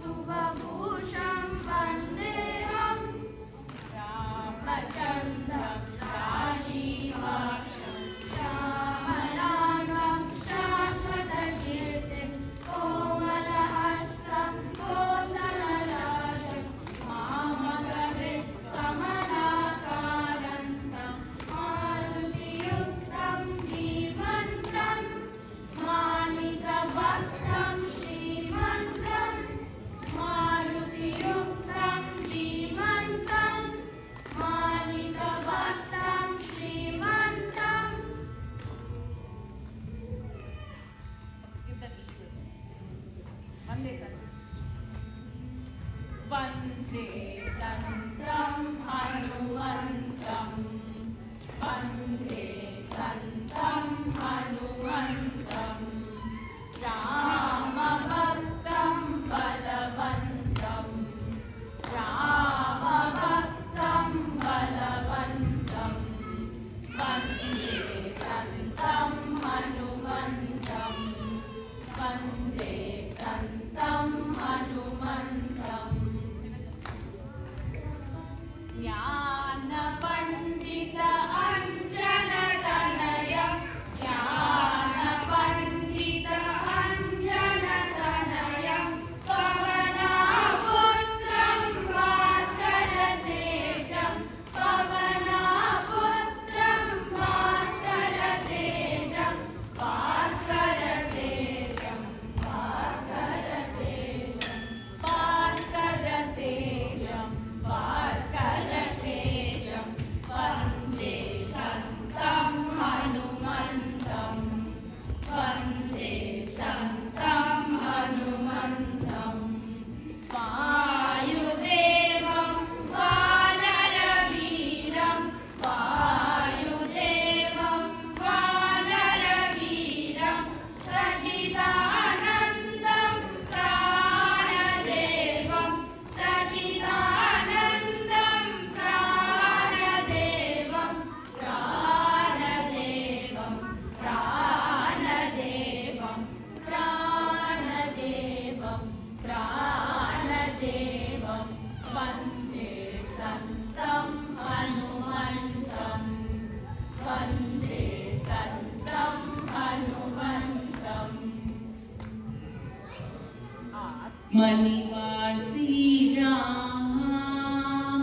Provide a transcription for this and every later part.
कौस्तुभभूषं वन्देऽहं रामचन्द्रं राजीवाक्षं श्यामलाङ्गं शाश्वतकीर्तिं कोमलहस्तं कोसलराजं मामकहृत्कमलाकान्तं मारुतियुक्तं धीमन्तं मानितभक्तं श्रीमन्तं मारुतियुक्तं धीमन्तं मानितभक्तं श्रीमन्तं. वन्दे सन्तं हनुमन्तं वन्दे सन्तं हनुमन्तं रामभक्तं बलवन्तं रामभक्तं बलवन्तं वन्दे सन्तं हनुमन्तं वन्दे सन्तं हनुमन्तं. ज्ञानपण्डित अञ्जनतनयं ज्ञानपण्डित अञ्जनतनयं पवनापुत्रं भास्करतेजं पवनापुत्रं भास्करतेजं भास्करतेजं भास्करतेजं भास्करतेजं भास्करतेजं वन्दे सन्तं हनुमन्तं वन्दे सन्तं हनुमन्तं वायुदेवं वानरवीरं वायुदेवं वानरवीरं सच्चिदानन्दं प्राणदेवं सच्चिदानन्दं प्राणदेवं प्राणदेवं प्राणदेवं प्राणदेवं प्राणदेवं वन्दे सन्तं हनुमन्तं वन्दे सन्तं हनुमन्तम्. आत्मनिवासी राम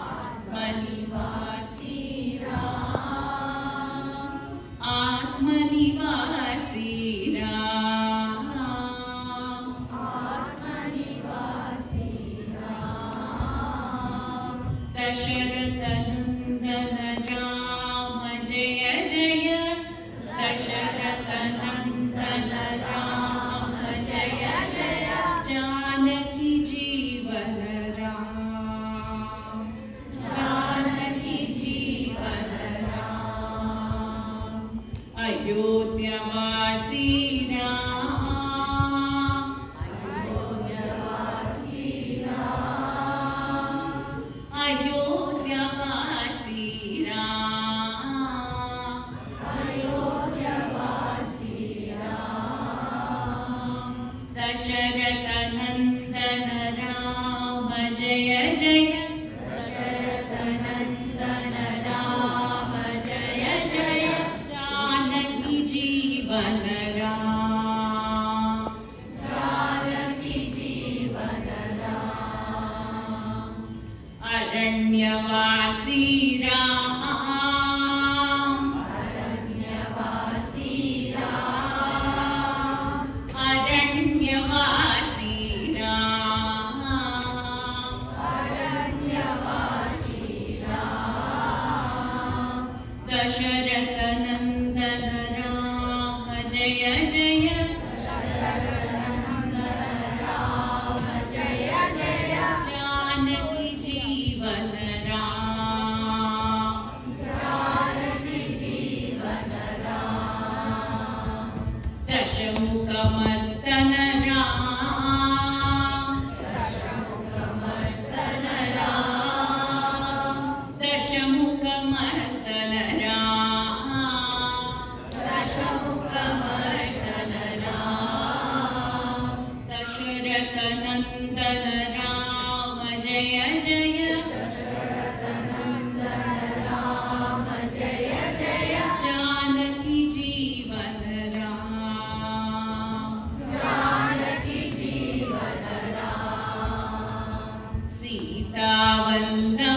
आत्मनिवासी राम आत्मनिवासी राम आत्मनिवासी राम दशरथनन्दन राम जय जय दशरथनन्दन राम जय जय जानकी जीवन राम जानकी जीवन राम अयोध्यावासी राम अयोध्यावासी राम अयोध्यावासी राम अयोध्यावासी राम दशरथनन्दन राम जय जय दशरथनन्दन राम जय जय जानकी जीवन राम जानकी जीवन राम अरण्यवासी राम अरण्यवासी राम अरण्यवासी राम अरण्यवासी राम दशरथनन्दन राम जय जय दशरथनन्दन राम जय जय जानकी जीवन राम नन्दन राम जय जय राम जय जय जानकी जीवन राम जानकी जीवन राम सीता वल्लभ